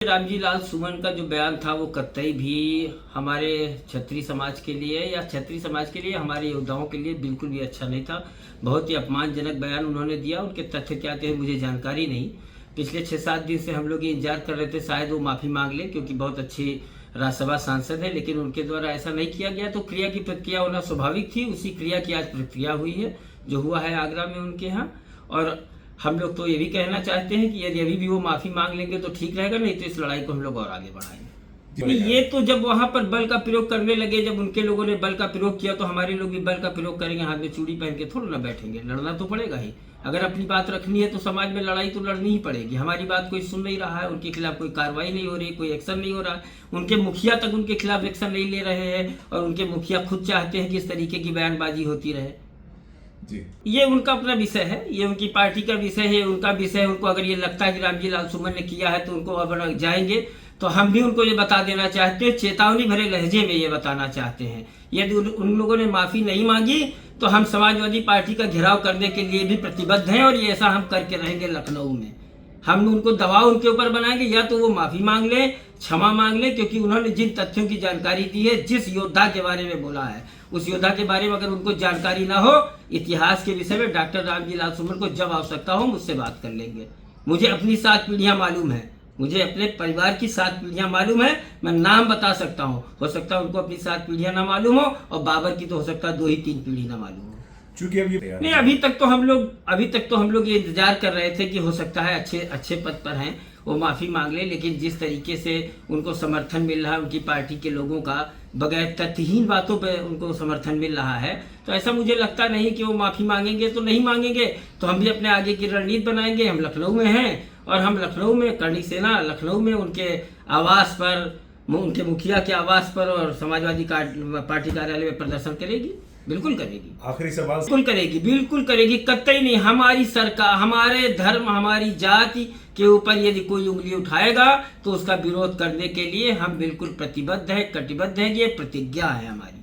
रामजी लाल सुमन का जो बयान था वो कतई भी हमारे क्षत्रिय समाज के लिए या क्षत्रिय समाज के लिए, हमारे योद्धाओं के लिए बिल्कुल भी अच्छा नहीं था। बहुत ही अपमानजनक बयान उन्होंने दिया। उनके तथ्य क्या थे मुझे जानकारी नहीं। पिछले 6-7 दिन से हम लोग ये इंतजार कर रहे थे शायद वो माफ़ी मांग ले, क्योंकि बहुत अच्छे राज्यसभा सांसद है, लेकिन उनके द्वारा ऐसा नहीं किया गया। तो क्रिया की प्रतिक्रिया होना स्वाभाविक थी। उसी क्रिया की आज प्रतिक्रिया हुई है जो हुआ है आगरा में उनके यहाँ। और हम लोग तो ये भी कहना चाहते हैं कि यदि अभी भी वो माफी मांग लेंगे तो ठीक रहेगा, नहीं तो इस लड़ाई को हम लोग और आगे बढ़ाएंगे। ये तो जब वहां पर बल का प्रयोग करने लगे, जब उनके लोगों ने बल का प्रयोग किया, तो हमारे लोग भी बल का प्रयोग करेंगे। हाथ में चूड़ी पहन के थोड़ा ना बैठेंगे, लड़ना तो पड़ेगा ही। अगर अपनी बात रखनी है तो समाज में लड़ाई तो लड़नी ही पड़ेगी। हमारी बात कोई सुन नहीं रहा है, उनके खिलाफ कोई कार्रवाई नहीं हो रही, कोई एक्शन नहीं हो रहा है। उनके मुखिया तक उनके खिलाफ एक्शन नहीं ले रहे हैं, और उनके मुखिया खुद चाहते हैं कि इस तरीके की बयानबाजी होती रहे। जी। ये उनका अपना विषय है, ये उनकी पार्टी का विषय है, उनका विषय है। उनको अगर ये लगता है कि रामजी लाल सुमन ने किया है तो उनको अब जाएंगे। तो हम भी उनको ये बता देना चाहते हैं, चेतावनी भरे लहजे में ये बताना चाहते हैं, यदि उन लोगों ने माफी नहीं मांगी तो हम समाजवादी पार्टी का घेराव करने के लिए भी प्रतिबद्ध हैं, और ये ऐसा हम करके रहेंगे। लखनऊ में हम उनको दबाव उनके ऊपर बनाएंगे, या तो वो माफी मांग ले, क्षमा मांग ले, क्योंकि उन्होंने जिन तथ्यों की जानकारी दी है, जिस योद्धा के बारे में बोला है, उस योद्धा के बारे में अगर उनको जानकारी ना हो, इतिहास के विषय में डॉक्टर रामजी लाल सुमन को जब आवश्यकता हो मुझसे बात कर लेंगे। मुझे अपनी 7 पीढ़ियां मालूम है, मुझे अपने परिवार की 7 पीढ़ियां मालूम है। मैं नाम बता सकता हूँ, हो सकता है उनको अपनी 7 पीढ़ियां ना मालूम हो, और बाबर की तो हो सकता है 2 ही 3 पीढ़ी ना मालूम हो। चूंकि नहीं, अभी तक तो हम लोग ये इंतजार कर रहे थे कि हो सकता है अच्छे पद पर हैं, वो माफी मांग ले। लेकिन जिस तरीके से उनको समर्थन मिल रहा है उनकी पार्टी के लोगों का, बगैर तथ्यहीन बातों पे उनको समर्थन मिल रहा है, तो ऐसा मुझे लगता नहीं कि वो माफी मांगेंगे। तो नहीं मांगेंगे तो हम भी अपने आगे की रणनीति बनाएंगे। हम लखनऊ में हैं, और हम लखनऊ में करणी सेना लखनऊ में उनके आवास पर, उनके मुखिया के आवास पर और समाजवादी पार्टी कार्यालय में प्रदर्शन करेगी। बिल्कुल करेगी। आखिरी सवाल। बिल्कुल करेगी, कतई नहीं। हमारी सरकार, हमारे धर्म, हमारी जाति के ऊपर यदि कोई उंगली उठाएगा तो उसका विरोध करने के लिए हम बिल्कुल प्रतिबद्ध है, कटिबद्ध है। ये प्रतिज्ञा है हमारी।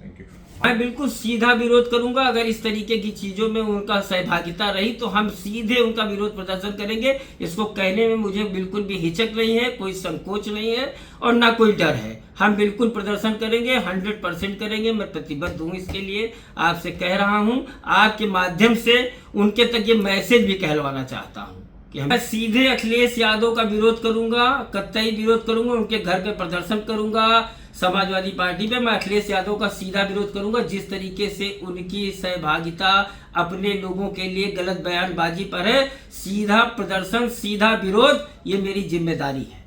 Thank you. मैं बिल्कुल सीधा विरोध करूंगा। अगर इस तरीके की चीजों में उनका सहभागिता रही तो हम सीधे उनका विरोध प्रदर्शन करेंगे। इसको कहने में मुझे बिल्कुल भी हिचक नहीं है, कोई संकोच नहीं है, और ना कोई डर है। हम बिल्कुल प्रदर्शन करेंगे, 100% करेंगे। मैं प्रतिबद्ध हूँ इसके लिए। आपसे कह रहा हूँ, आपके माध्यम से उनके तक ये मैसेज भी कहलवाना चाहता हूँ कि मैं सीधे अखिलेश यादव का विरोध करूंगा, कतई विरोध करूंगा। उनके घर पे प्रदर्शन करूंगा, समाजवादी पार्टी पे मैं अखिलेश यादव का सीधा विरोध करूंगा। जिस तरीके से उनकी सहभागिता अपने लोगों के लिए गलत बयानबाजी पर है, सीधा प्रदर्शन, सीधा विरोध, ये मेरी जिम्मेदारी है।